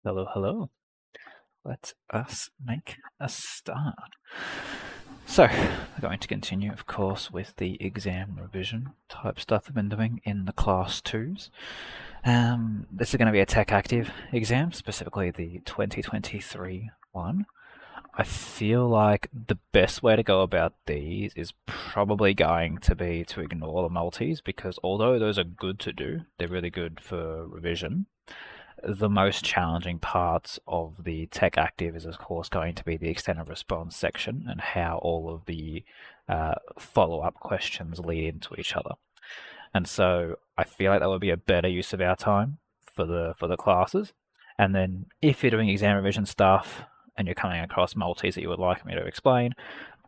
Hello, hello. Let us make a start. So, we're going to continue, of course, with the exam revision type stuff I've been doing in the class 2s. This is going to be a tech active exam, specifically the 2023 one. I feel like the best way to go about these is probably going to be to ignore the multis, because although those are good to do, they're really good for revision. The most challenging parts of the tech active is, of course, going to be the extended response section and how all of the follow-up questions lead into each other. And so I feel like that would be a better use of our time for the classes. And then if you're doing exam revision stuff and you're coming across multis that you would like me to explain,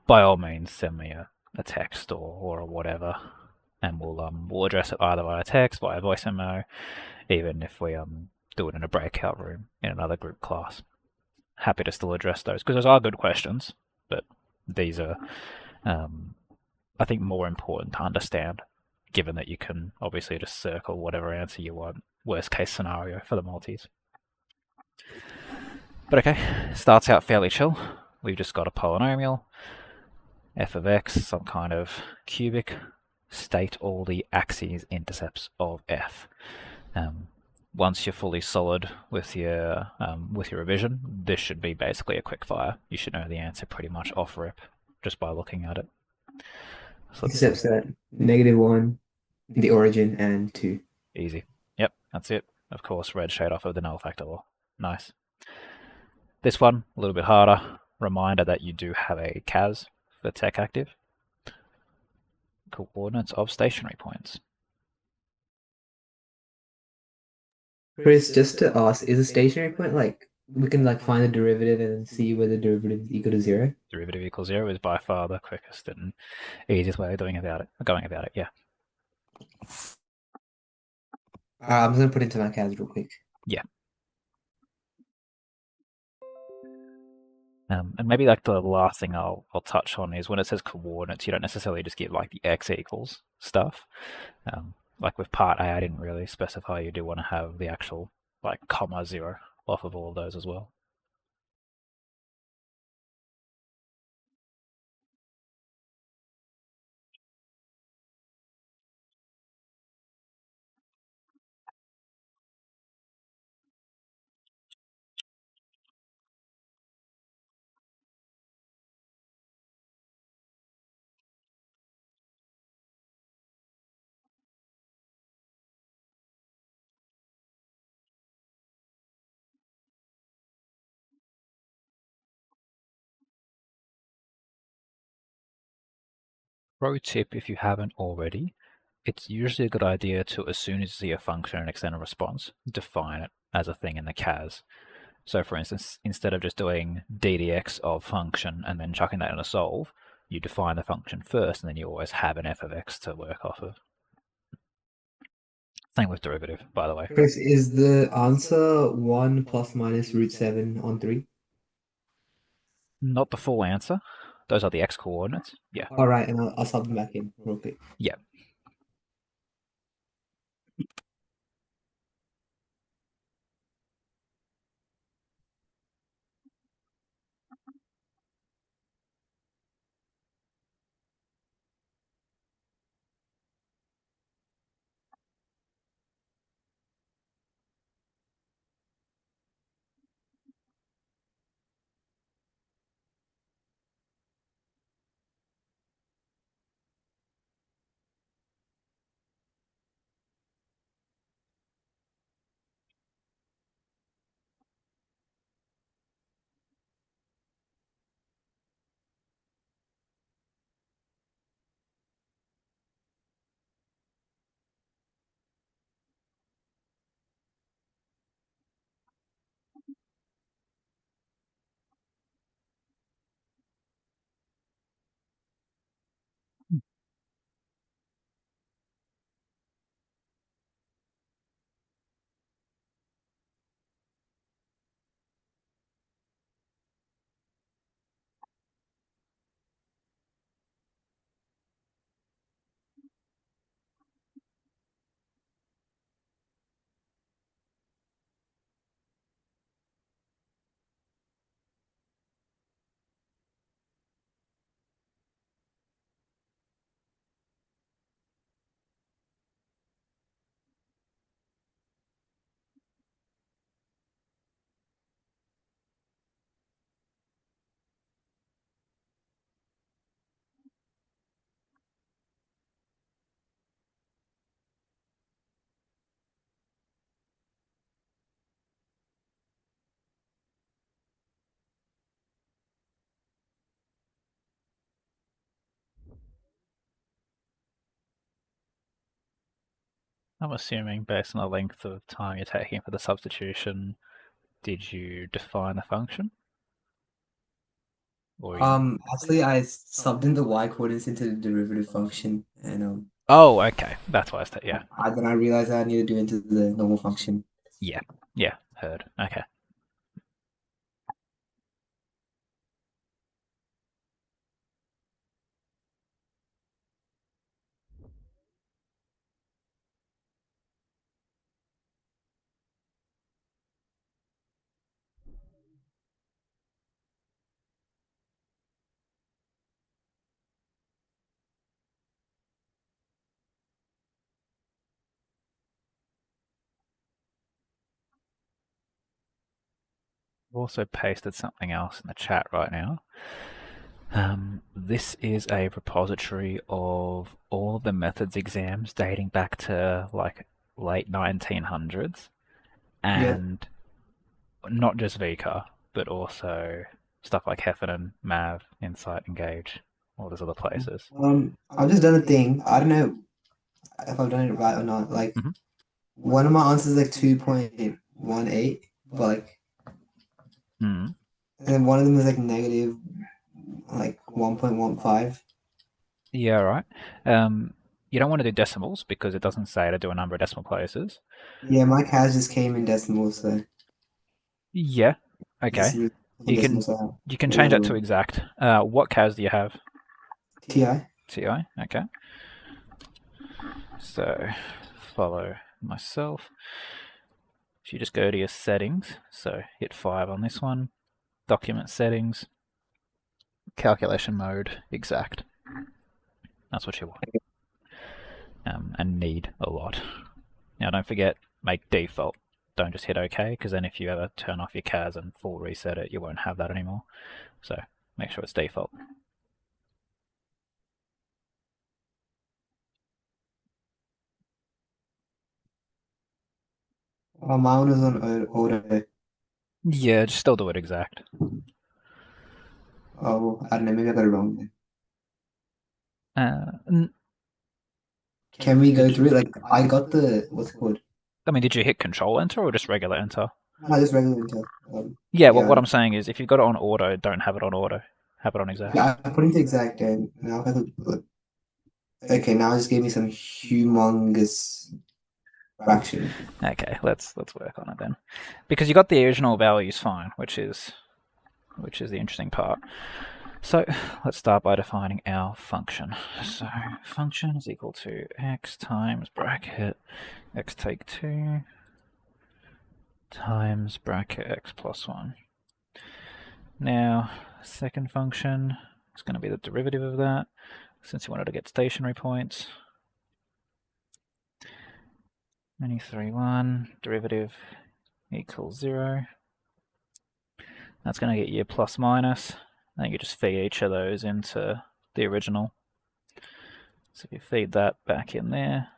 by all means send me a text or whatever, and we'll address it either via text, via voice memo, even if we do it in a breakout room in another group class. Happy to still address those because those are good questions, but these are, I think, more important to understand, given that you can obviously just circle whatever answer you want, worst case scenario for the multis. But okay, starts out fairly chill. We've just got a polynomial, f of x, some kind of cubic, state all the axes intercepts of f. Once you're fully solid with your revision, this should be basically a quick fire. You should know the answer pretty much off rip just by looking at it. So let's Except that -1, the origin, and 2. easy. Yep, that's it. Of course, red shade off of the null factor law. Nice. This one, a little bit harder. Reminder that you do have a CAS for tech active. Coordinates of stationary points. Chris, just to ask, is a stationary point like we can like find the derivative and see whether the derivative is equal to 0? Derivative equals 0 is by far the quickest and easiest way of going about it, yeah. I'm just gonna put it into my CAS real quick. Yeah. And maybe like the last thing I'll touch on is when it says coordinates, you don't necessarily just give like the x equals stuff. Like with part A, I didn't really specify you do want to have the actual like comma 0 off of all of those as well. Pro tip, if you haven't already, it's usually a good idea to, as soon as you see a function and extend a response, define it as a thing in the CAS. So for instance, instead of just doing ddx of function and then chucking that in a solve, you define the function first and then you always have an f of x to work off of. Same with derivative, by the way. Chris, is the answer 1 plus minus root 7 on 3? Not the full answer. Those are the x coordinates. Yeah. All right, and I'll sub them back in real quick. Yeah. I'm assuming based on the length of time you're taking for the substitution, did you define the function? Or you... Actually, I subbed in the y coordinates into the derivative function, and Oh, okay. That's why yeah. then I realized I need to do it into the normal function. Yeah. Yeah. Heard. Okay. I've also pasted something else in the chat right now. This is a repository of all of the methods exams dating back to like late 1900s, Yep. and not just VCAA, but also stuff like Heffernan, Mav, Insight, Engage, all those other places. I've just done a thing. I don't know if I've done it right or not. Like, Mhm. one of my answers is like 2.18, but like, Mm. and then one of them is like negative like 1.15. Yeah, right. You don't want to do decimals because it doesn't say to do a number of decimal places. Yeah, my CAS just came in decimals, so Yeah. this Okay. is You can decimals, so you can it change was that to wrong. exact. What CAS do you have? TI. TI. Okay. So follow myself. If you just go to your settings, so hit 5 on this one, document settings, calculation mode, exact. That's what you want. And need a lot. Now don't forget, make default. Don't just hit OK, because then if you ever turn off your CAS and full reset it, you won't have that anymore. So make sure it's default. Mine was on auto. Yeah, just still do it exact. Oh, I don't know, maybe I got it wrong then. Uh, Can we go did you, through it? Like, I got the, what's it called? I mean, did you hit Control Enter or just regular Enter? No, just regular Intel. Yeah, well, Yeah. what I'm saying is, if you've got it on auto, don't have it on auto. Have it on exact. Yeah, I put into exact and now I look. Okay, now it just gave me some humongous fraction. Okay, let's work on it then, because you got the original values fine, which is the interesting part. So let's start by defining our function. So function is equal to x times bracket x take 2 times bracket x plus 1. Now, second function is going to be the derivative of that, since you wanted to get stationary points. Many 3, 1, derivative equals 0. That's going to get you plus minus. And you just feed each of those into the original. So if you feed that back in there,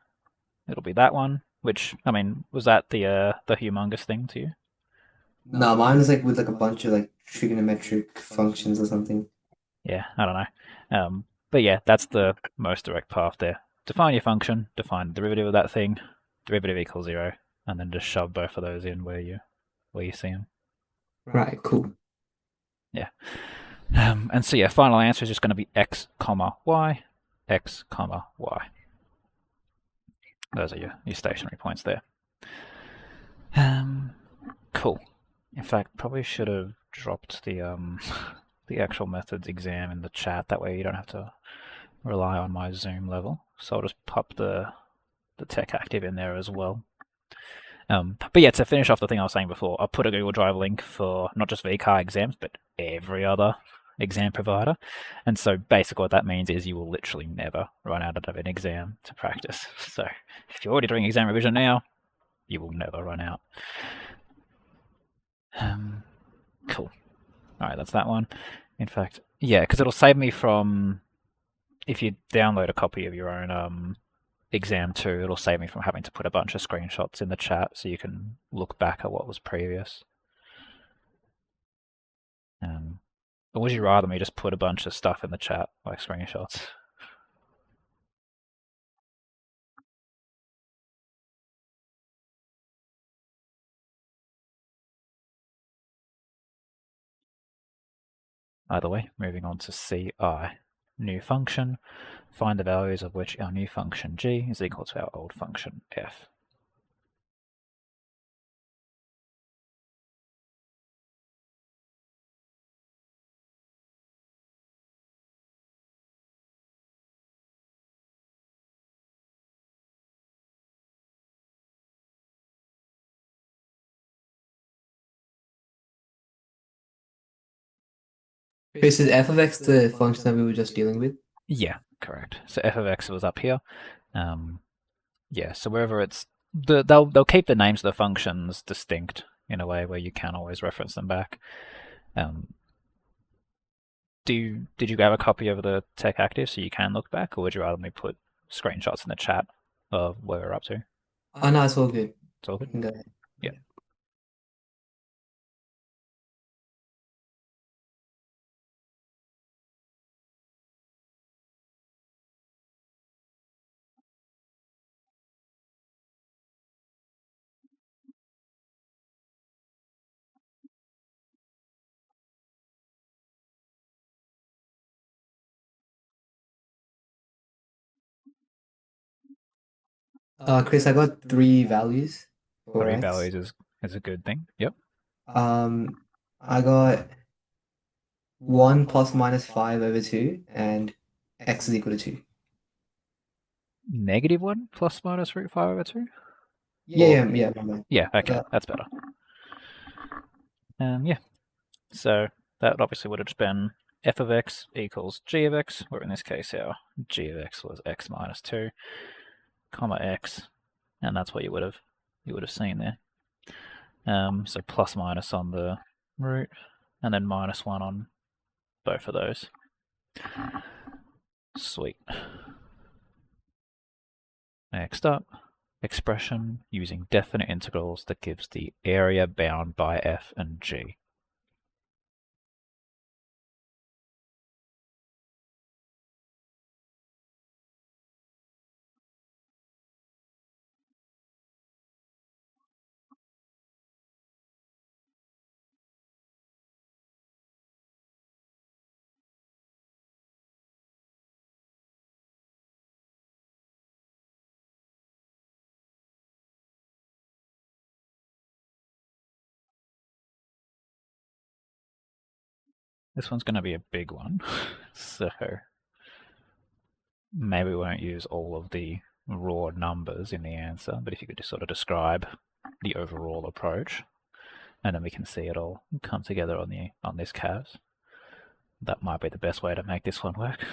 it'll be that one. Which, I mean, was that the humongous thing to you? No, mine was like with like a bunch of like trigonometric functions or something. Yeah, I don't know. But yeah, that's the most direct path there. Define your function, define the derivative of that thing, derivative equals 0, and then just shove both of those in where you see them. Right, cool. Yeah. And so yeah, final answer is just going to be x comma y, x comma y. Those are your stationary points there. Um, cool. In fact, probably should have dropped the actual methods exam in the chat. That way you don't have to rely on my Zoom level. So I'll just pop the tech active in there as well. But yeah, to finish off the thing I was saying before, I'll put a Google Drive link for not just VCAA exams, but every other exam provider. And so basically what that means is you will literally never run out of an exam to practice. So if you're already doing exam revision now, you will never run out. Cool. All right, that's that one. In fact, yeah, because it'll save me from, if you download a copy of your own exam too, it'll save me from having to put a bunch of screenshots in the chat so you can look back at what was previous. Or would you rather me just put a bunch of stuff in the chat, like screenshots? Either way, moving on to CI. New function, find the values of which our new function g is equal to our old function f. Chris, is f of x the function that we were just dealing with? Yeah, correct. So f of x was up here. Yeah, so wherever it's they'll keep the names of the functions distinct in a way where you can always reference them back. Did you grab a copy of the Tech Active so you can look back, or would you rather me put screenshots in the chat of where we're up to? Oh, no, it's all good. It's all You good. can go ahead. Yeah. Chris, I got three values for Three x. values is a good thing. Yep. I got 1 plus minus 5 over 2, and x is equal to 2. -1 plus minus root 5 over 2? Yeah, my bad. Yeah, okay, Uh, that's better. Yeah, so that obviously would have just been f of x equals g of x, where in this case our g of x was x minus 2, comma x, and that's what you would have seen there. So plus minus on the root, and then -1 on both of those. Sweet. Next up, expression using definite integrals that gives the area bound by f and g. This one's going to be a big one, so maybe we won't use all of the raw numbers in the answer, but if you could just sort of describe the overall approach, and then we can see it all come together on this CAS. That might be the best way to make this one work.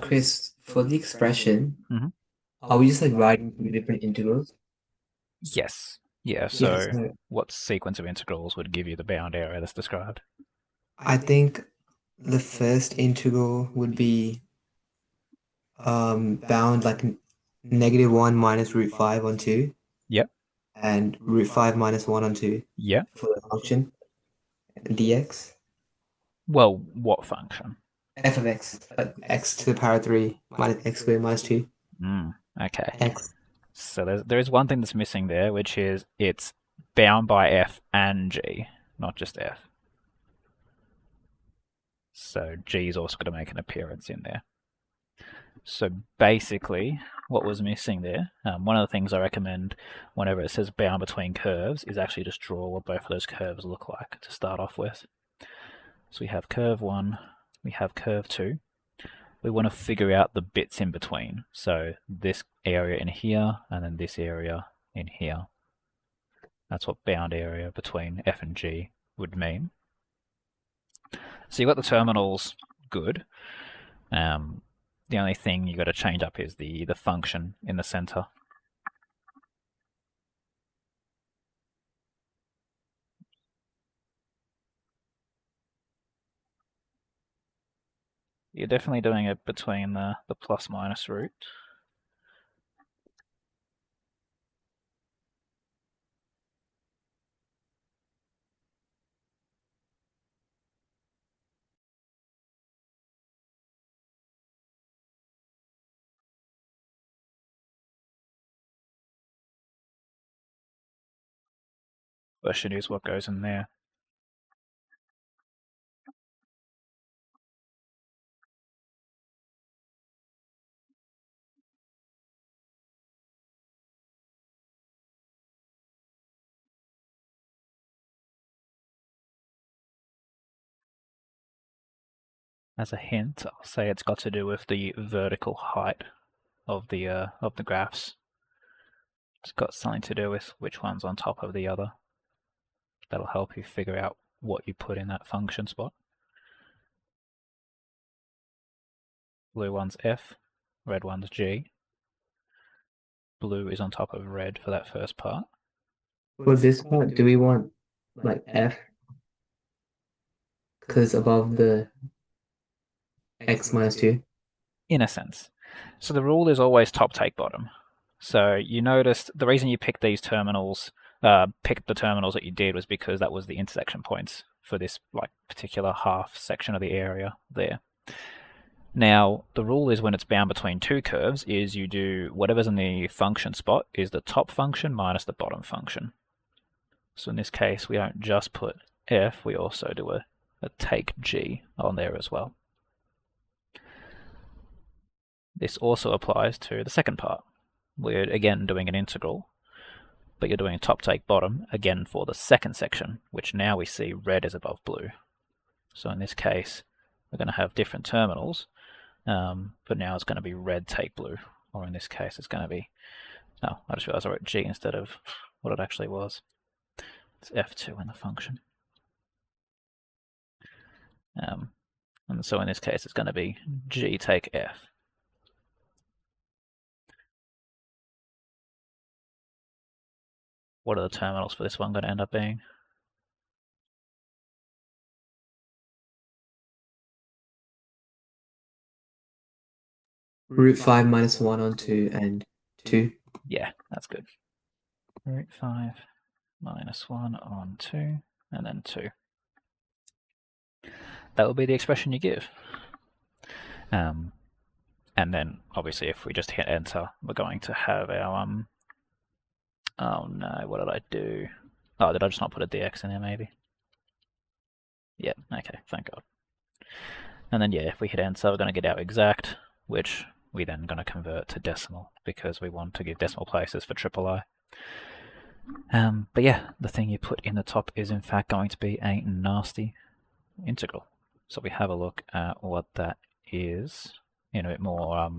Chris, for the expression, Mm-hmm. are we just like writing two different integrals? Yes. Yeah, Yes. so what sequence of integrals would give you the bound area that's described? I think the first integral would be bound like -1 minus root 5 on 2 Yep. and root 5 minus 1 on 2 Yep. for the function dx. Well, what function? F of x, x to the power 3 minus x squared minus 2 Okay. x. So there is one thing that's missing there, which is it's bound by F and G, not just F. So G is also going to make an appearance in there. So basically, what was missing there, one of the things I recommend whenever it says bound between curves is actually just draw what both of those curves look like to start off with. So we have curve 1, we have curve 2. We want to figure out the bits in between. So this area in here, and then this area in here. That's what bound area between F and G would mean. So you've got the terminals good. The only thing you've got to change up is the function in the center. You're definitely doing it between the plus minus root. Question is what goes in there. As a hint, I'll say it's got to do with the vertical height of the graphs. It's got something to do with which one's on top of the other. That'll help you figure out what you put in that function spot. Blue one's F, red one's G. Blue is on top of red for that first part. For this part, do we want like f because above the x minus 2? In a sense. So the rule is always top take bottom. So you noticed the reason you picked these terminals, picked the terminals that you did was because that was the intersection points for this like particular half section of the area there. Now, the rule is when it's bound between two curves is you do whatever's in the function spot is the top function minus the bottom function. So in this case, we don't just put f, we also do a take g on there as well. This also applies to the second part. We're again doing an integral, but you're doing top take bottom again for the second section, which now we see red is above blue. So in this case, we're going to have different terminals, but now it's going to be red take blue, or in this case it's going to be, oh, I just realized I wrote g instead of what it actually was. It's f2 in the function. And so in this case it's going to be g take f. What are the terminals for this one going to end up being? Root 5 minus 1 on 2 and 2. Yeah, that's good. Root 5 minus 1 on 2, and then 2. That will be the expression you give. And then, obviously, if we just hit enter, we're going to have our, oh no, what did I do? Oh, did I just not put a dx in there, maybe? Yeah, okay, thank God. And then, yeah, if we hit enter, we're going to get our exact, which we then going to convert to decimal, because we want to give decimal places for triple I. But yeah, the thing you put in the top is in fact going to be a nasty integral. So we have a look at what that is in a bit more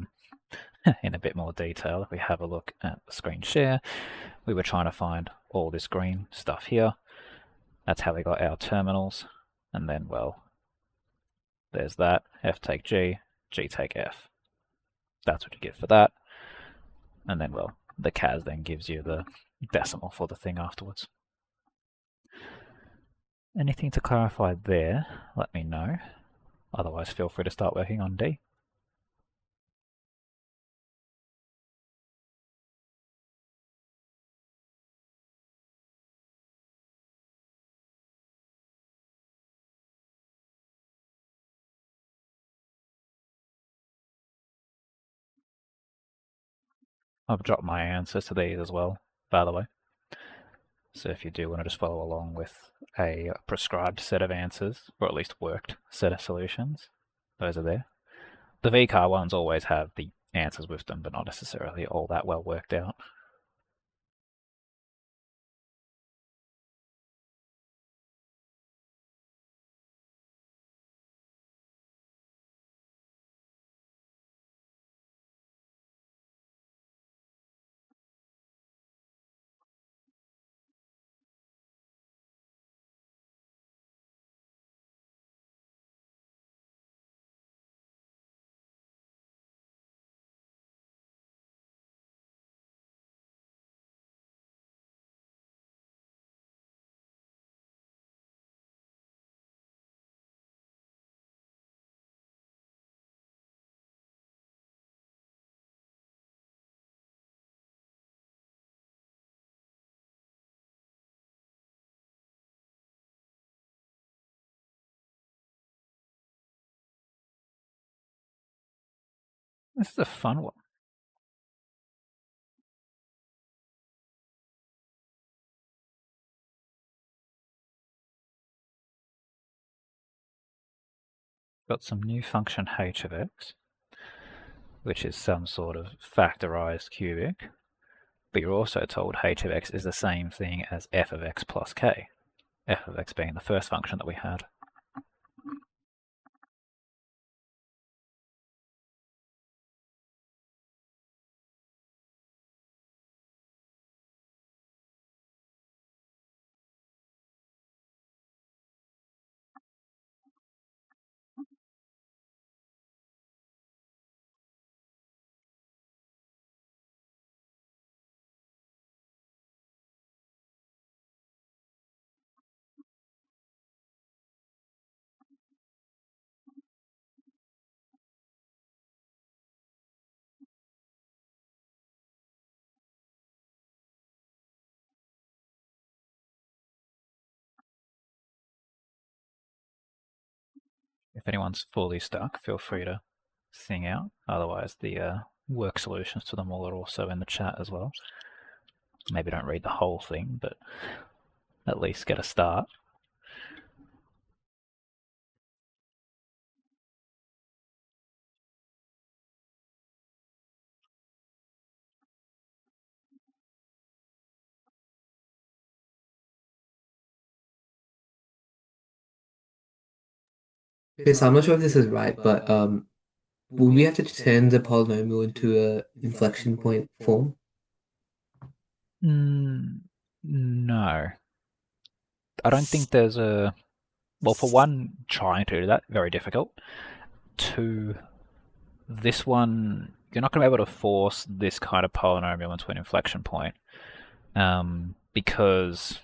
in a bit more detail. If we have a look at the screen share, we were trying to find all this green stuff here. That's how we got our terminals, and then well, there's that f take g, g take f. That's what you get for that, and then well, the cas then gives you the decimal for the thing afterwards. Anything to clarify there, let me know. Otherwise, feel free to start working on D. I've dropped my answers to these as well, by the way. So if you do want to just follow along with a prescribed set of answers, or at least worked set of solutions, those are there. The VCAA ones always have the answers with them, but not necessarily all that well worked out. This is a fun one. Got some new function h of x, which is some sort of factorized cubic, but you're also told h of x is the same thing as f of x plus k, f of x being the first function that we had. If anyone's fully stuck, feel free to sing out. Otherwise, the work solutions to them all are also in the chat as well. Maybe don't read the whole thing, but at least get a start. Chris, I'm not sure if this is right, but would we have to turn the polynomial into a inflection point form? No. I don't think there's a... Well, for one, trying to do that, very difficult. Two, this one, you're not going to be able to force this kind of polynomial into an inflection point. Because,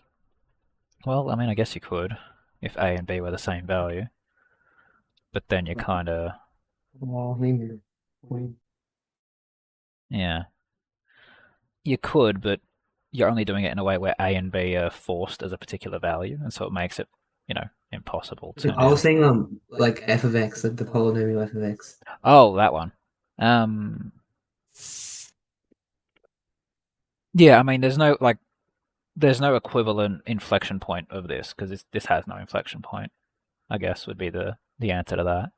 well, I mean, I guess you could, if a and b were the same value. But then you kind of... Well, maybe. Yeah. You could, but you're only doing it in a way where a and b are forced as a particular value, and so it makes it, impossible to I was now. saying like f of x, like the polynomial f of x. Oh, that one. Yeah, I mean, there's no equivalent inflection point of this because this has no inflection point. I guess would be the answer to that.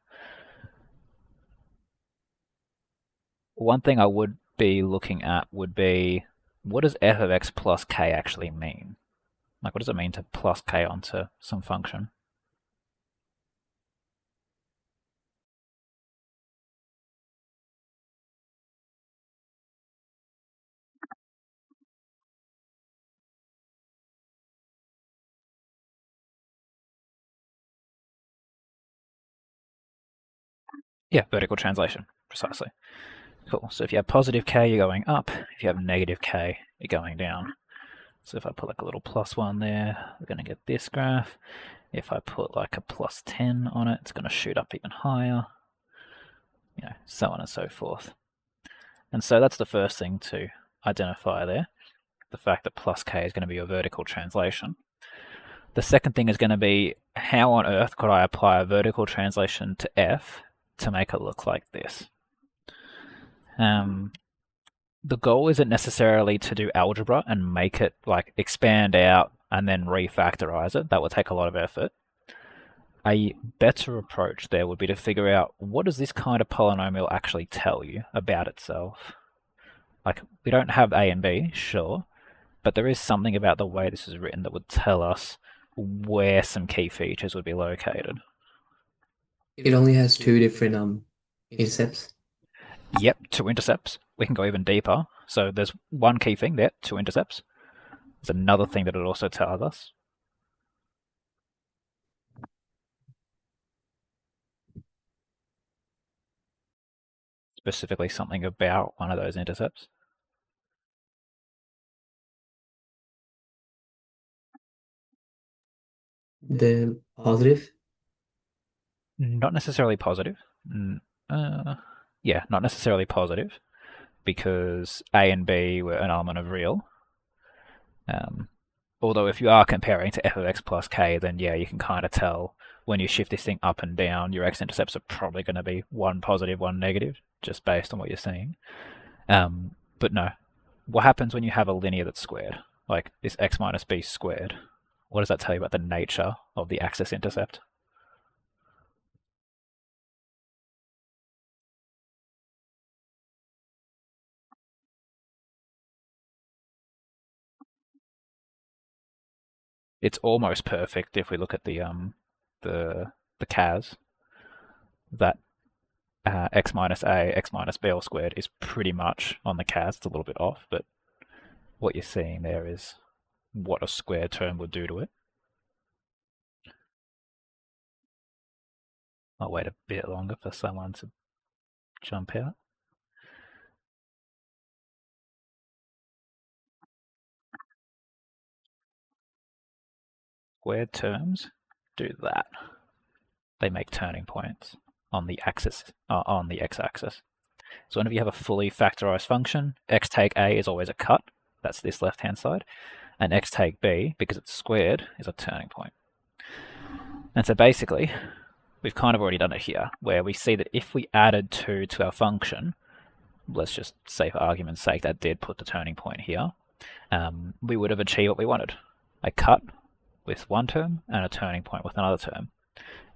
One thing I would be looking at would be, what does f of x plus k actually mean? Like, what does it mean to plus k onto some function? Yeah, vertical translation, precisely. Cool. So if you have positive k, you're going up. If you have negative k, you're going down. So if I put like a little +1 there, we're going to get this graph. If I put like a +10 on it, it's going to shoot up even higher, so on and so forth. And so that's the first thing to identify there, the fact that +k is going to be your vertical translation. The second thing is going to be, how on earth could I apply a vertical translation to f to make it look like this? The goal isn't necessarily to do algebra and make it like expand out and then refactorize it. That would take a lot of effort. A better approach there would be to figure out, what does this kind of polynomial actually tell you about itself? Like, we don't have a and b, sure, but there is something about the way this is written that would tell us where some key features would be located. It only has two different intercepts. Yep, 2 intercepts. We can go even deeper. So there's one key thing there, 2 intercepts. There's another thing that it also tells us. Specifically something about one of those intercepts. The positive. Not necessarily positive. Yeah, not necessarily positive, because A and B were an element of real. Although if you are comparing to f of x plus k, then yeah, you can kind of tell when you shift this thing up and down, your x-intercepts are probably going to be one positive, one negative, just based on what you're seeing. But no, what happens when you have a linear that's squared? Like this x minus b squared. What does that tell you about the nature of the axis intercept? It's almost perfect if we look at the CAS. That x minus a, x minus b all squared is pretty much on the CAS. It's a little bit off, but what you're seeing there is what a square term would do to it. I'll wait a bit longer for someone to jump out. Squared terms do that. They make turning points on the axis, on the x-axis. So whenever you have a fully factorized function, x take a is always a cut. That's this left-hand side. And x take b, because it's squared, is a turning point. And so basically, we've kind of already done it here, where we see that if we added 2 to our function, let's just say for argument's sake that did put the turning point here, we would have achieved what we wanted. A cut with one term and a turning point with another term.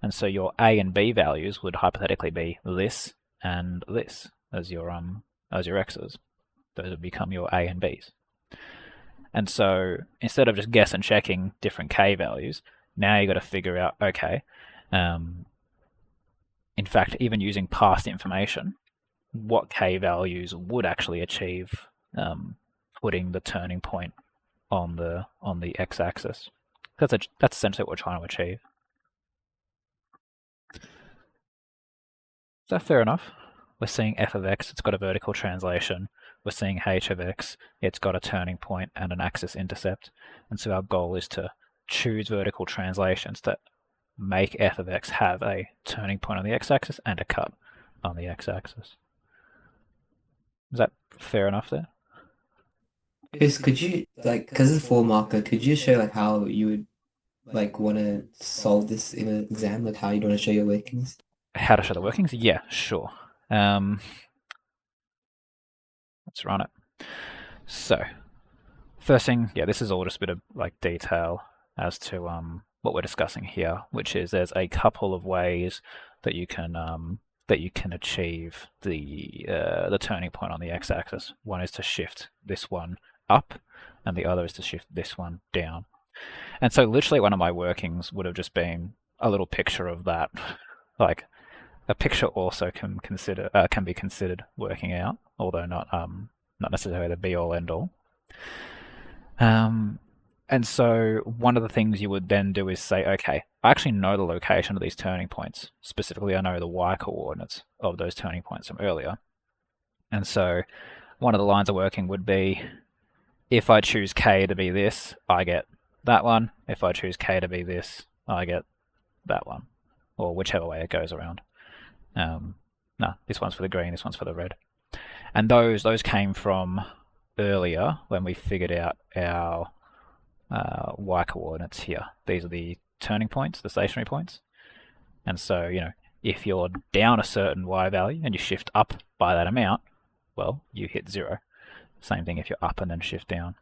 And so your a and b values would hypothetically be this and this as your x's. Those would become your a and b's. And so instead of just guess and checking different k values, now you've got to figure out, okay, in fact, even using past information, what k values would actually achieve putting the turning point on the x-axis. That's essentially what we're trying to achieve. Is that fair enough? We're seeing f of x, it's got a vertical translation. We're seeing h of x, it's got a turning point and an axis intercept. And so our goal is to choose vertical translations that make f of x have a turning point on the x-axis and a cut on the x-axis. Is that fair enough there? Chris, could you like, because it's 4 marker, could you show like how you would like want to solve this in an exam, like how you'd want to show your workings? How to show the workings? Yeah, sure. Let's run it. So, first thing, yeah, this is all just a bit of like detail as to what we're discussing here, which is there's a couple of ways that you can achieve the turning point on the x-axis. One is to shift this one up, and the other is to shift this one down. And so, literally, one of my workings would have just been a little picture of that. Like, a picture also can be considered working out, although not necessarily the be all end all. And so one of the things you would then do is say, okay, I actually know the location of these turning points. Specifically, I know the y coordinates of those turning points from earlier. And so one of the lines of working would be, if I choose K to be this, I get that one. If I choose K to be this, I get that one, or whichever way it goes around. No, this one's for the green, this one's for the red. And those came from earlier when we figured out our y coordinates here. These are the turning points, the stationary points. And so, if you're down a certain y value and you shift up by that amount, well, you hit 0. Same thing if you're up and then shift down.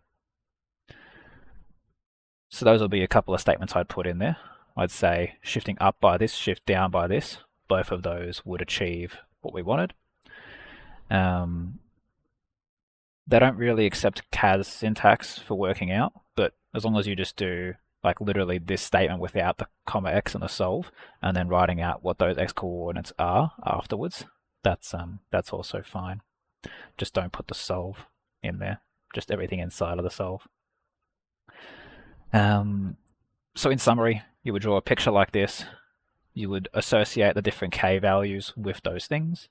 So those will be a couple of statements I'd put in there. I'd say shifting up by this, shift down by this. Both of those would achieve what we wanted. They don't really accept CAS syntax for working out, but as long as you just do like literally this statement without the comma x and the solve, and then writing out what those x coordinates are afterwards, that's also fine. Just don't put the solve in there. Just everything inside of the solve. So in summary, you would draw a picture like this. You would associate the different k values with those things.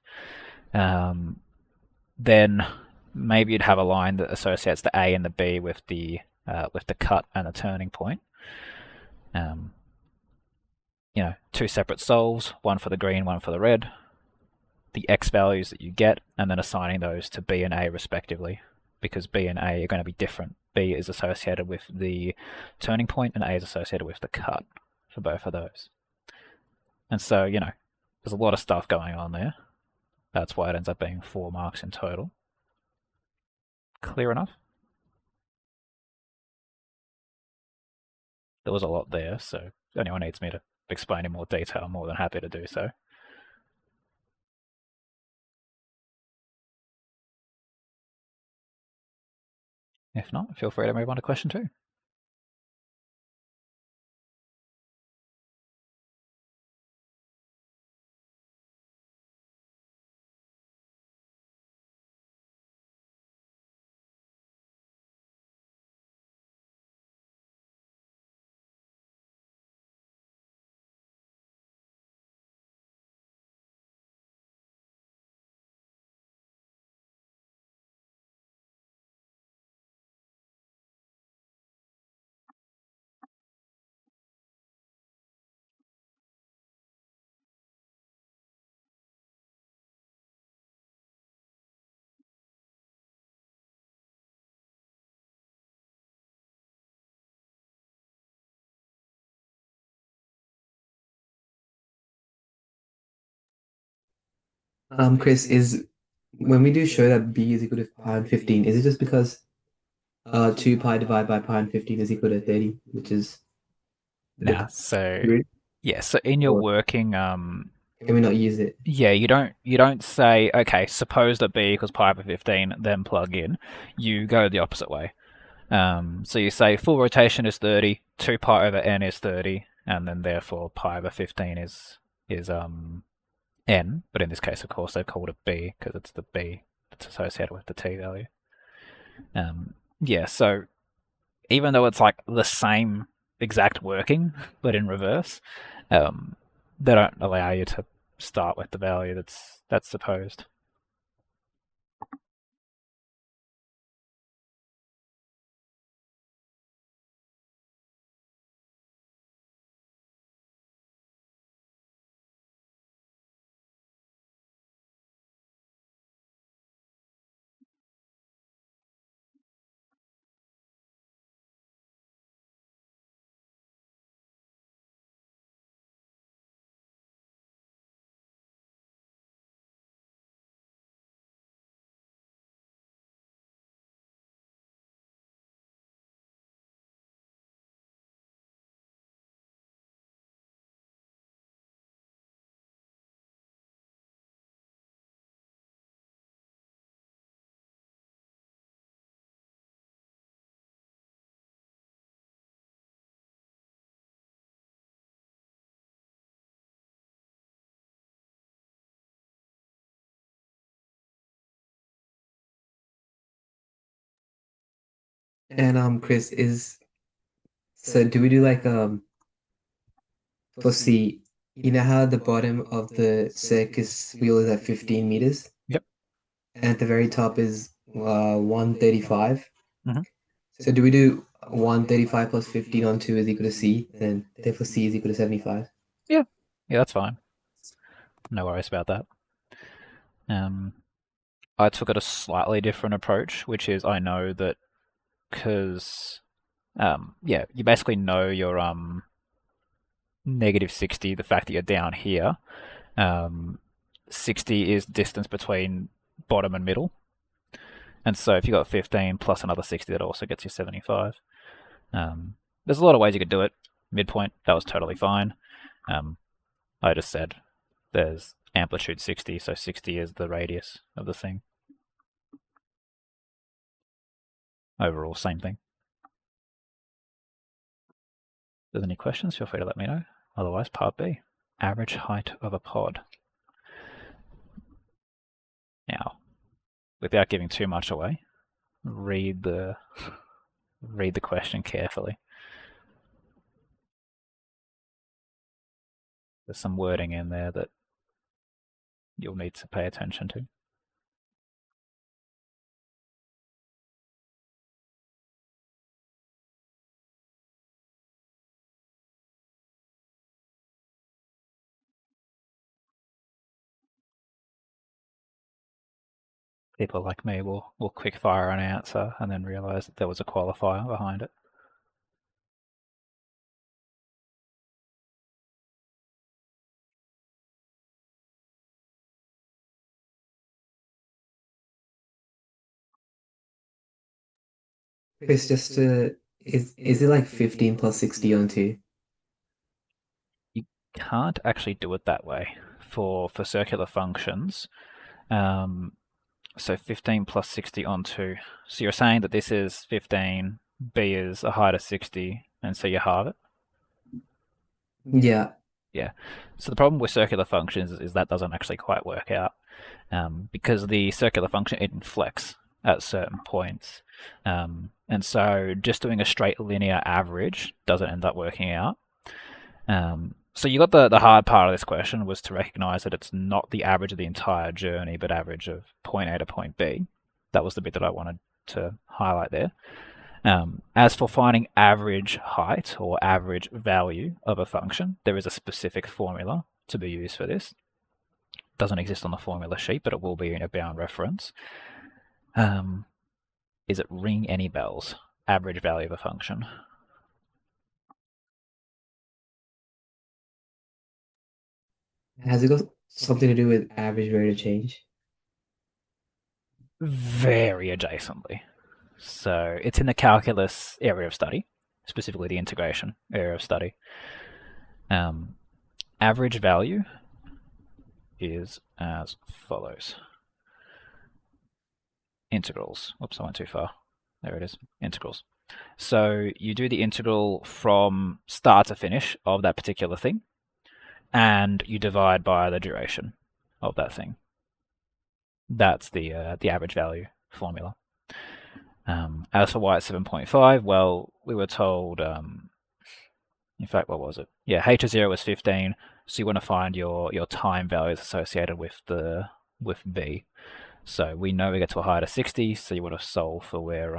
Then maybe you'd have a line that associates the A and the B with the cut and the turning point. Two separate solves, one for the green, one for the red. The x values that you get, and then assigning those to B and A respectively, because B and A are going to be different. B is associated with the turning point, and A is associated with the cut for both of those. And so, there's a lot of stuff going on there. That's why it ends up being 4 marks in total. Clear enough? There was a lot there, so if anyone needs me to explain in more detail, I'm more than happy to do so. If not, feel free to move on to question 2. Chris, is when we do show that b is equal to pi and 15, is it just because 2 pi divided by pi and 15 is equal to 30, which is a bit Now, so weird? yeah, so in your Or working, can we not use it? yeah, you don't say, okay, suppose that b equals pi over 15, then plug in. You go the opposite way. So you say full rotation is 30, 2 pi over n is 30, and then therefore pi over 15 is n. But in this case, of course, they've called it b because it's the b that's associated with the t value. Yeah, so even though it's like the same exact working but in reverse, they don't allow you to start with the value that's supposed. And Chris, so do we do like for C, you know how the bottom of the circus wheel is at 15 meters? Yep. And at the very top is 135. Mhm. So do we do 135 plus 15 on 2 is equal to C, and therefore C is equal to 75? Yeah, that's fine. No worries about that. I took it a slightly different approach, which is I know that because you basically know your negative 60, the fact that you're down here. Um, 60 is distance between bottom and middle. And so if you got 15 plus another 60, that also gets you 75. There's a lot of ways you could do it. Midpoint, that was totally fine. I just said there's amplitude 60, so 60 is the radius of the thing. Overall, same thing. If there's any questions, feel free to let me know. Otherwise, part B, average height of a pod. Now, without giving too much away, read the question carefully. There's some wording in there that you'll need to pay attention to. People like me will quick fire an answer and then realize that there was a qualifier behind it. Chris, just is it like 15 plus 60 on 2? You can't actually do it that way for circular functions. So 15 plus 60 on 2. So you're saying that this is 15, b is a height of 60, and so you halve it? Yeah. Yeah. So the problem with circular functions is that doesn't actually quite work out, because the circular function, it inflects at certain points. And so just doing a straight linear average doesn't end up working out. So you got the hard part of this question was to recognize that it's not the average of the entire journey, but average of point A to point B. That was the bit that I wanted to highlight there. As for finding average height or average value of a function, there is a specific formula to be used for this. It doesn't exist on the formula sheet, but it will be in a bound reference. Is it ring any bells? Average value of a function. Has it got something to do with average rate of change? Very adjacently. So it's in the calculus area of study, specifically the integration area of study. Average value is as follows. Integrals. Whoops, I went too far. There it is. Integrals. So you do the integral from start to finish of that particular thing, and you divide by the duration of that thing. That's the average value formula. As for y at 7.5, well, we were told, in fact, what was it? Yeah, h of 0 was 15, so you want to find your time values associated with b. So we know we get to a height of 60, so you want to solve for where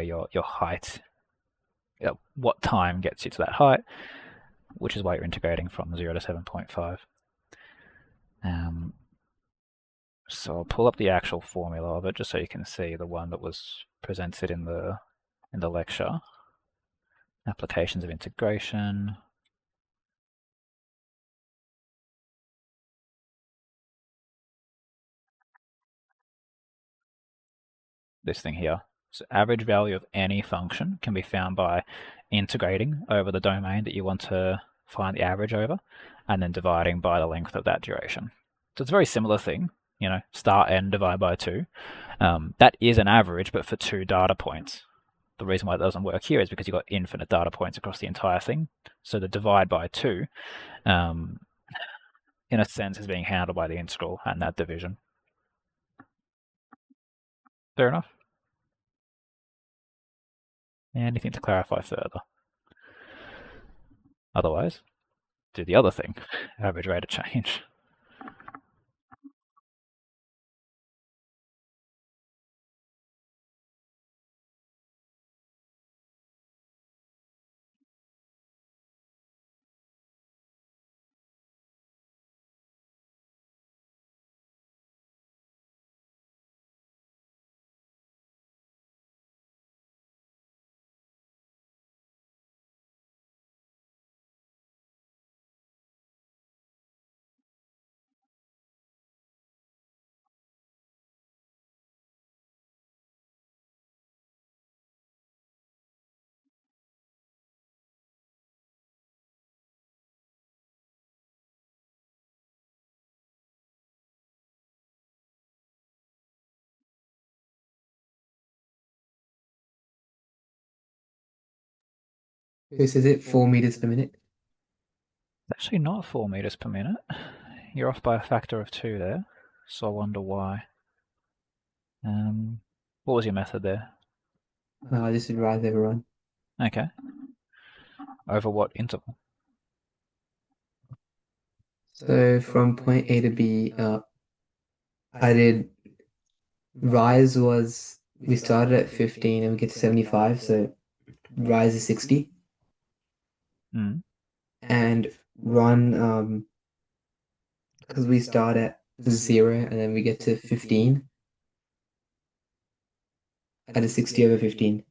your height, what time gets you to that height, which is why you're integrating from 0 to 7.5. So I'll pull up the actual formula of it just so you can see the one that was presented in the lecture. Applications of integration. This thing here. So average value of any function can be found by integrating over the domain that you want to find the average over, and then dividing by the length of that duration. So it's a very similar thing, start n divide by 2. That is an average, but for 2 data points. The reason why it doesn't work here is because you've got infinite data points across the entire thing. So the divide by 2, in a sense, is being handled by the integral and that division. Fair enough? Anything to clarify further? Otherwise, do the other thing, average rate of change. Chris, is it 4 meters per minute? It's actually not 4 meters per minute. You're off by a factor of 2 there, so I wonder why. What was your method there? This is rise over run. Okay. Over what interval? So from point A to B, I did rise was we started at 15 and we get to 75, so rise is 60, Mm. and run because we start at 0 and then we get to 15 at a 60 over 15.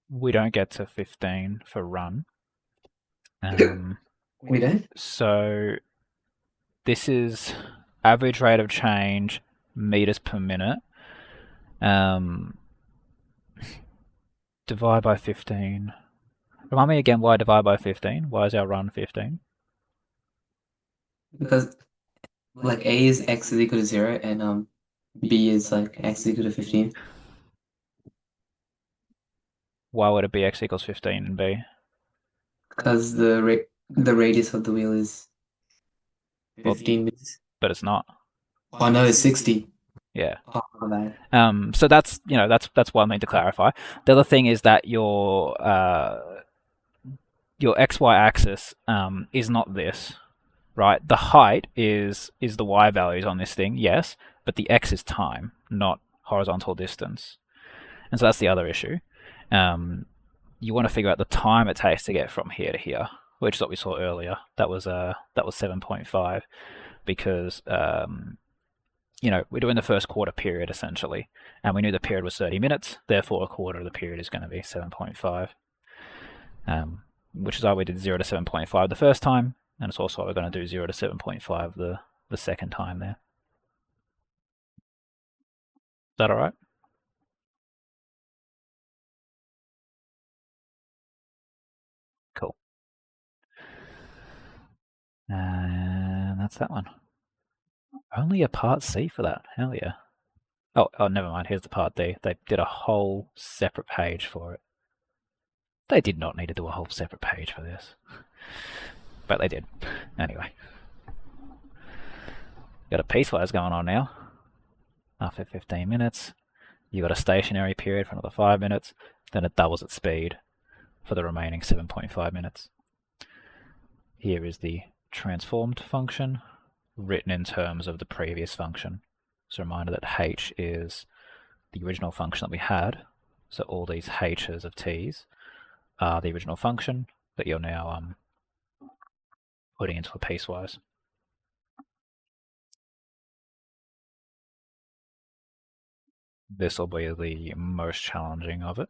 We don't get to 15 for run. We don't? So this is average rate of change, meters per minute. Divide by 15. Remind me again why divide by 15? Why is our run 15? Because like A is x is equal to 0 and B is like x is equal to 15. Why would it be x equals 15 and b? Because the radius of the wheel is 15 meters. But it's not. Oh no, it's 60. Yeah. Oh, my bad. So that's one thing to clarify. The other thing is that your xy axis is not this, right? The height is the y values on this thing, yes, but the x is time, not horizontal distance, and so that's the other issue. You want to figure out the time it takes to get from here to here, which is what we saw earlier. That was 7.5 because we're doing the first quarter period essentially, and we knew the period was 30 minutes, therefore a quarter of the period is going to be 7.5, which is why we did 0 to 7.5 the first time, and it's also why we're going to do 0 to 7.5 the second time there. Is that alright? Cool. And that's that one. Only a part C for that. Hell yeah. Oh, never mind. Here's the part D. They did a whole separate page for it. They did not need to do a whole separate page for this. But they did. Anyway. Got a piecewise going on now. After 15 minutes. You got a stationary period for another 5 minutes. Then it doubles its speed for the remaining 7.5 minutes. Here is the transformed function written in terms of the previous function. So a reminder that h is the original function that we had. So all these h's of t's are the original function that you're now putting into a piecewise. This will be the most challenging of it.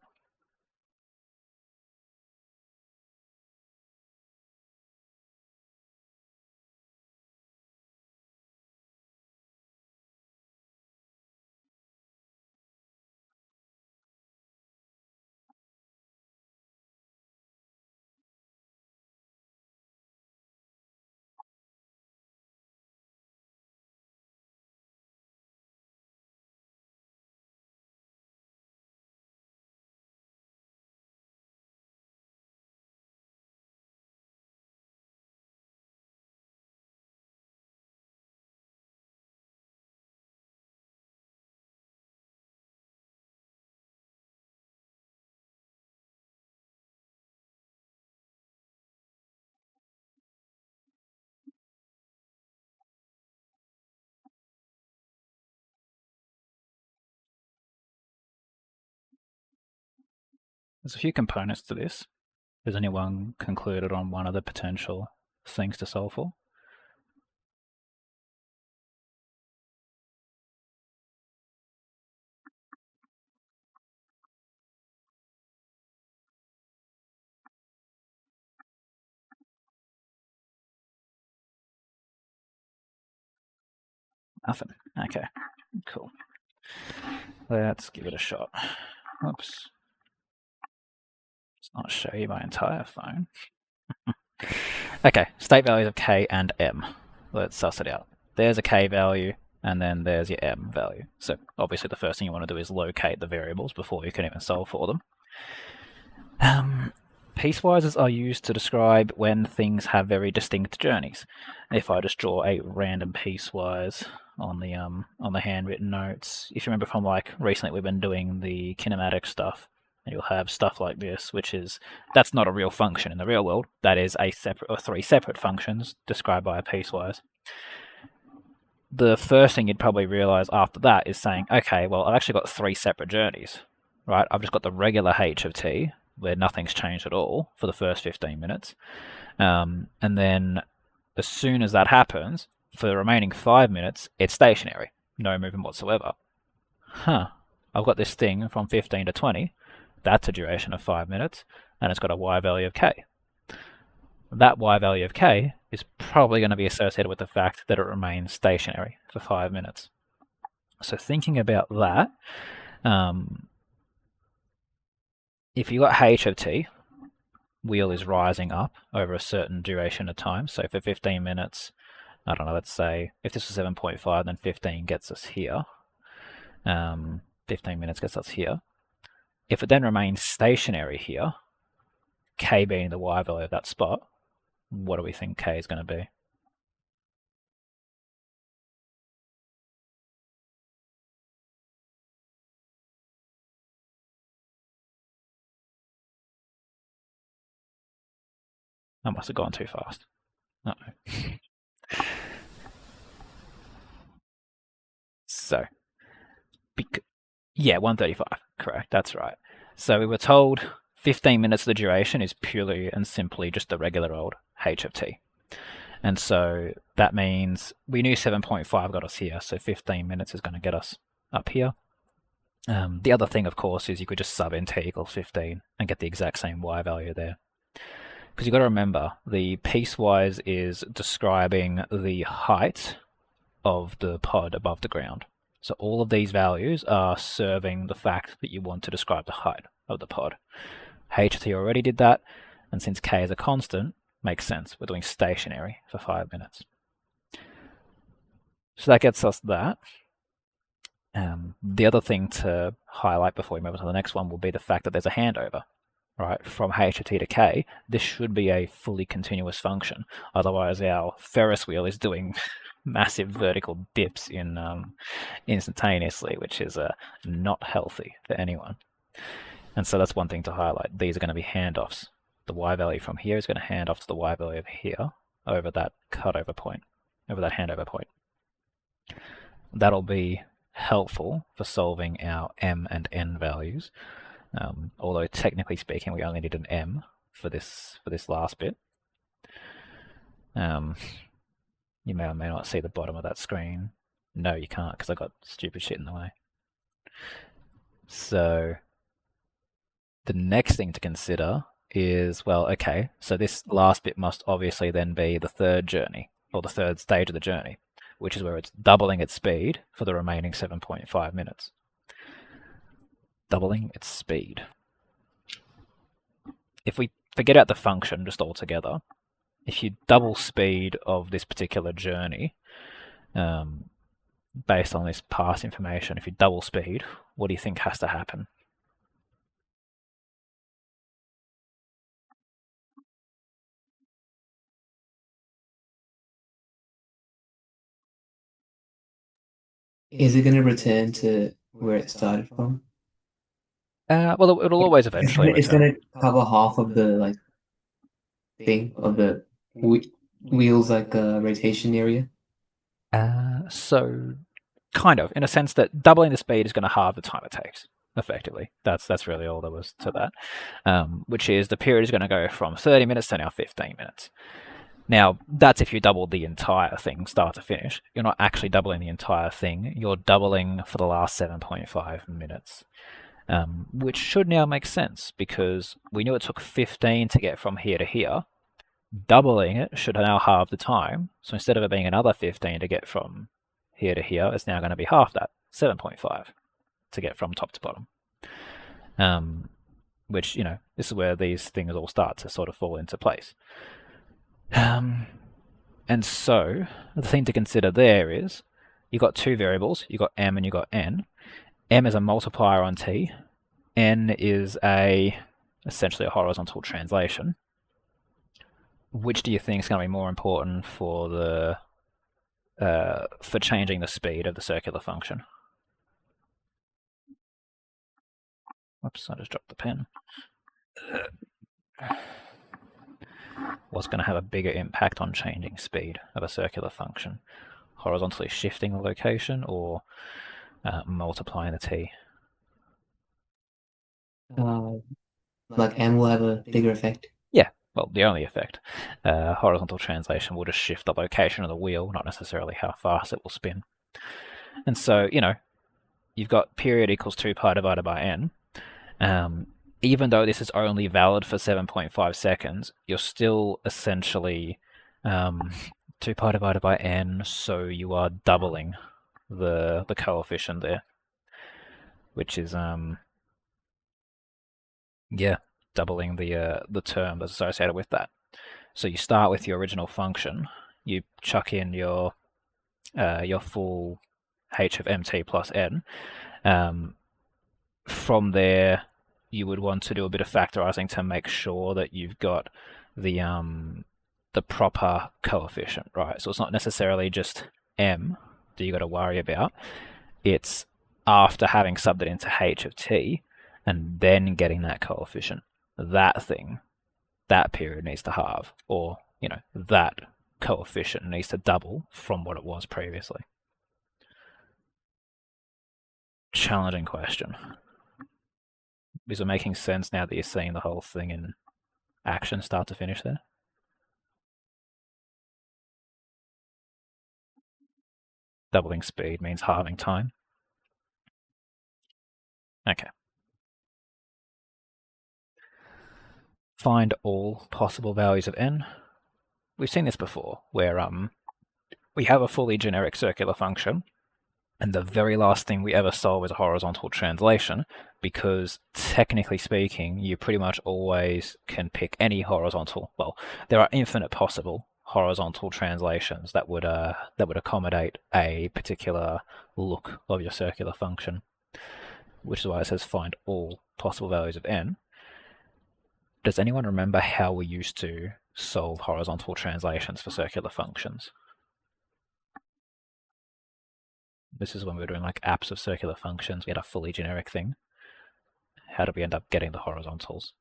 There's a few components to this. Has anyone concluded on one of the potential things to solve for? Nothing. Okay, cool. Let's give it a shot. Oops. Let's not show you my entire phone. Okay, state values of k and m. Let's suss it out. There's a k value, and then there's your m value. So obviously the first thing you want to do is locate the variables before you can even solve for them. Piecewises are used to describe when things have very distinct journeys. If I just draw a random piecewise on the handwritten notes, if you remember from like recently we've been doing the kinematic stuff, you'll have stuff like this, which is that's not a real function in the real world. That is a separate or three separate functions described by a piecewise. The first thing you'd probably realize after that is saying, okay, well, I've actually got three separate journeys, right? I've just got the regular h of t, where nothing's changed at all for the first 15 minutes. And then as soon as that happens, for the remaining 5 minutes, it's stationary, no movement whatsoever. I've got this thing from 15 to 20, that's a duration of 5 minutes, and it's got a y value of k. That y value of k is probably going to be associated with the fact that it remains stationary for 5 minutes. So thinking about that, if you got h of t, wheel is rising up over a certain duration of time. So for 15 minutes, I don't know, let's say if this was 7.5, then 15 gets us here. 15 minutes gets us here. If it then remains stationary here, k being the y value of that spot, what do we think k is going to be? I must have gone too fast. Uh-oh. So, yeah, 135, correct, that's right. So we were told 15 minutes of the duration is purely and simply just the regular old h of t. And so that means we knew 7.5 got us here, so 15 minutes is going to get us up here. The other thing, of course, is you could just sub in t equals 15 and get the exact same y value there. Because you've got to remember, the piecewise is describing the height of the pod above the ground. So all of these values are serving the fact that you want to describe the height of the pod. HT already did that, and since k is a constant, makes sense. We're doing stationary for 5 minutes. So that gets us that. The other thing to highlight before we move on to the next one will be the fact that there's a handover. Right, from h of t to k, this should be a fully continuous function. Otherwise, our Ferris wheel is doing massive vertical dips in instantaneously, which is not healthy for anyone. And so that's one thing to highlight. These are going to be handoffs. The y value from here is going to hand off to the y value of here over that cutover point, over that handover point. That'll be helpful for solving our m and n values. Although technically speaking, we only need an m for this last bit. You may or may not see the bottom of that screen. No, you can't, because I got stupid shit in the way. So the next thing to consider is, well, okay, so this last bit must obviously then be the third journey, or the third stage of the journey, which is where it's doubling its speed for the remaining 7.5 minutes. Doubling its speed. If we forget out the function just altogether, if you double speed of this particular journey, based on this past information, if you double speed, what do you think has to happen? Is it going to return to where it started from? Well, it'll always eventually It's return. going to cover half of the like thing of the wheels like rotation area. So, kind of, in a sense that doubling the speed is going to halve the time it takes. Effectively, that's really all there was to that. Which is the period is going to go from 30 minutes to now 15 minutes. Now, that's if you double the entire thing, start to finish. You're not actually doubling the entire thing. You're doubling for the last 7.5 minutes. Which should now make sense, because we knew it took 15 to get from here to here. Doubling it should now halve the time. So instead of it being another 15 to get from here to here, it's now going to be half that, 7.5, to get from top to bottom. Which, you know, this is where these things all start to sort of fall into place. And so the thing to consider there is you've got two variables, you've got m and you've got n. M is a multiplier on t, n is a essentially a horizontal translation, which do you think is going to be more important for the for changing the speed of the circular function? Whoops, I just dropped the pen. What's going to have a bigger impact on changing speed of a circular function? Horizontally shifting the location or multiplying the t? Uh, like M will have a bigger effect. Yeah, well, the only effect. Horizontal translation will just shift the location of the wheel, not necessarily how fast it will spin. And so, you've got period equals 2 pi divided by n. Even though this is only valid for 7.5 seconds, you're still essentially 2 pi divided by n, so you are doubling the coefficient there, which is doubling the term that's associated with that. So you start with your original function, you chuck in your full h of mt plus n. From there, you would want to do a bit of factorizing to make sure that you've got the proper coefficient, right? So it's not necessarily just m that you got to worry about. It's after having subbed it into h of t and then getting that coefficient. That period needs to halve, or that coefficient needs to double from what it was previously. Challenging question. Is it making sense now that you're seeing the whole thing in action start to finish there? Doubling speed means halving time. Okay. Find all possible values of n. We've seen this before, where we have a fully generic circular function, and the very last thing we ever solve is a horizontal translation, because technically speaking, you pretty much always can pick any horizontal. Well, there are infinite possible horizontal translations that would accommodate a particular look of your circular function, which is why it says find all possible values of n. Does anyone remember how we used to solve horizontal translations for circular functions? This is when we were doing like apps of circular functions. We had a fully generic thing. How did we end up getting the horizontals?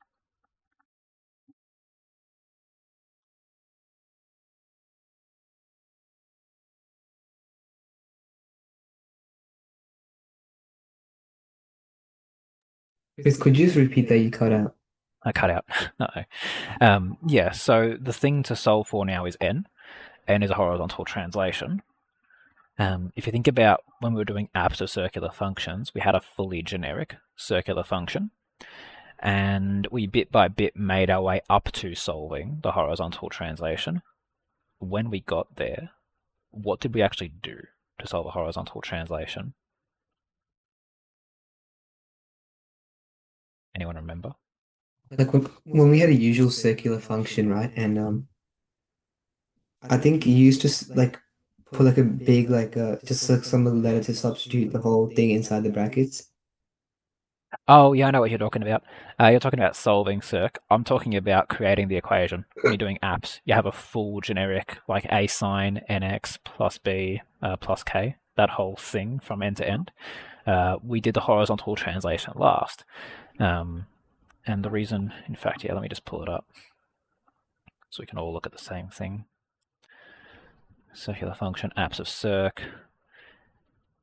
Chris, could you just repeat that? You cut out. I cut out. No. Yeah, so the thing to solve for now is n. N is a horizontal translation. If you think about when we were doing apps of circular functions, we had a fully generic circular function, and we bit by bit made our way up to solving the horizontal translation. When we got there, what did we actually do to solve a horizontal translation? Anyone remember? Like when we had a usual circular function, right? And I think you used to like put like a big just like some letter to substitute the whole thing inside the brackets. Oh, yeah, I know what you're talking about. You're talking about solving circ. I'm talking about creating the equation. When you're doing apps, you have a full generic, like a sine nx plus b plus k, that whole thing from end to end. We did the horizontal translation last. And the reason, in fact, yeah, let me just pull it up so we can all look at the same thing. Circular function, apps of circ.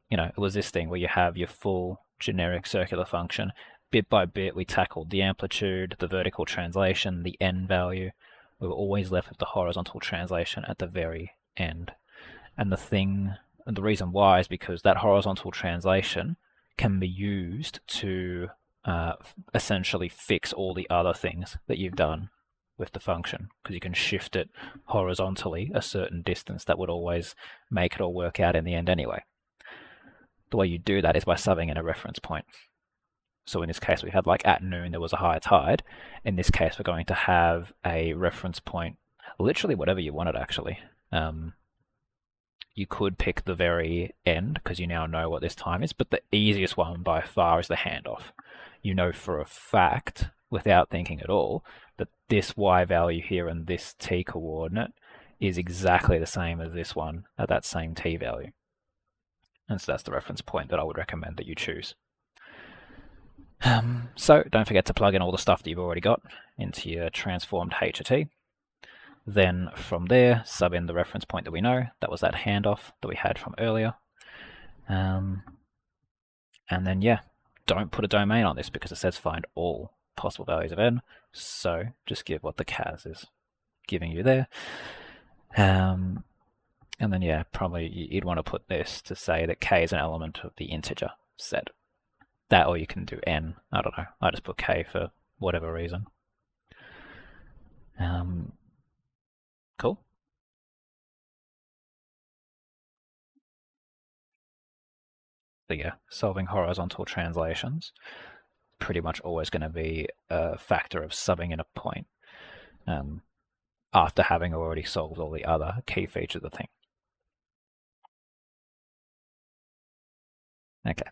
It was this thing where you have your full generic circular function. Bit by bit, we tackled the amplitude, the vertical translation, the n value. We were always left with the horizontal translation at the very end. And the reason why is because that horizontal translation can be used to essentially fix all the other things that you've done with the function, because you can shift it horizontally a certain distance that would always make it all work out in the end anyway. The way you do that is by subbing in a reference point. So in this case, we had like at noon, there was a high tide. In this case, we're going to have a reference point, literally whatever you wanted, actually. You could pick the very end because you now know what this time is, but the easiest one by far is the handoff. You know for a fact without thinking at all that this y value here and this t coordinate is exactly the same as this one at that same t value. And so that's the reference point that I would recommend that you choose. So don't forget to plug in all the stuff that you've already got into your transformed h of t. Then from there, sub in the reference point that we know. That was that handoff that we had from earlier. And then, yeah, don't put a domain on this because it says find all possible values of n. So just give what the cas is giving you there. And then, yeah, probably you'd want to put this to say that k is an element of the integer set. That, or you can do n. I don't know. I just put k for whatever reason. Cool. So yeah, solving horizontal translations, pretty much always going to be a factor of subbing in a point after having already solved all the other key features of the thing. Okay.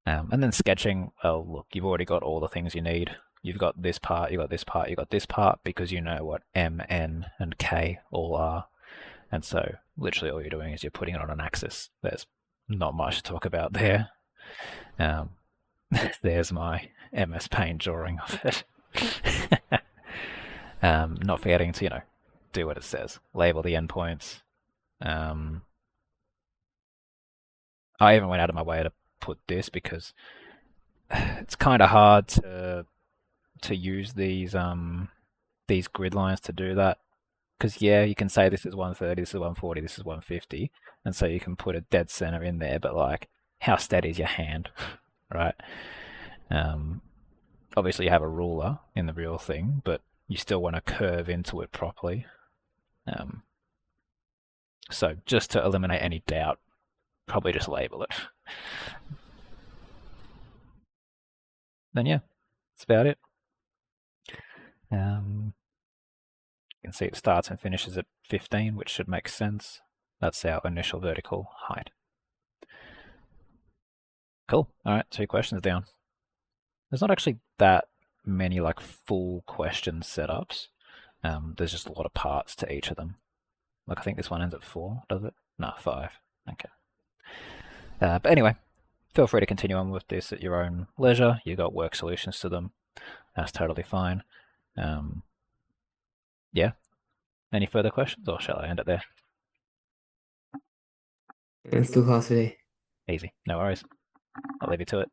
And then sketching, well, look, you've already got all the things you need. You've got this part, you've got this part, you've got this part, because you know what m, n, and k all are. And so literally all you're doing is you're putting it on an axis. There's not much to talk about there. There's my MS Paint drawing of it. Not forgetting to, do what it says. Label the endpoints. I even went out of my way to put this because it's kind of hard to use these grid lines to do that. Because yeah, you can say this is 130, this is 140, this is 150, and so you can put a dead center in there. But like, how steady is your hand, right? Obviously, you have a ruler in the real thing, but you still want to curve into it properly. So just to eliminate any doubt, probably just label it. Then yeah, that's about it. You can see it starts and finishes at 15, which should make sense. That's our initial vertical height. Cool. All right, 2 questions down. There's not actually that many like full question setups. There's just a lot of parts to each of them. Like I think this one ends at 4, does it? No, 5. Okay. But anyway, feel free to continue on with this at your own leisure. You've got work solutions to them. That's totally fine. Yeah. Any further questions, or shall I end it there? Let's do class today. Easy. No worries. I'll leave you to it.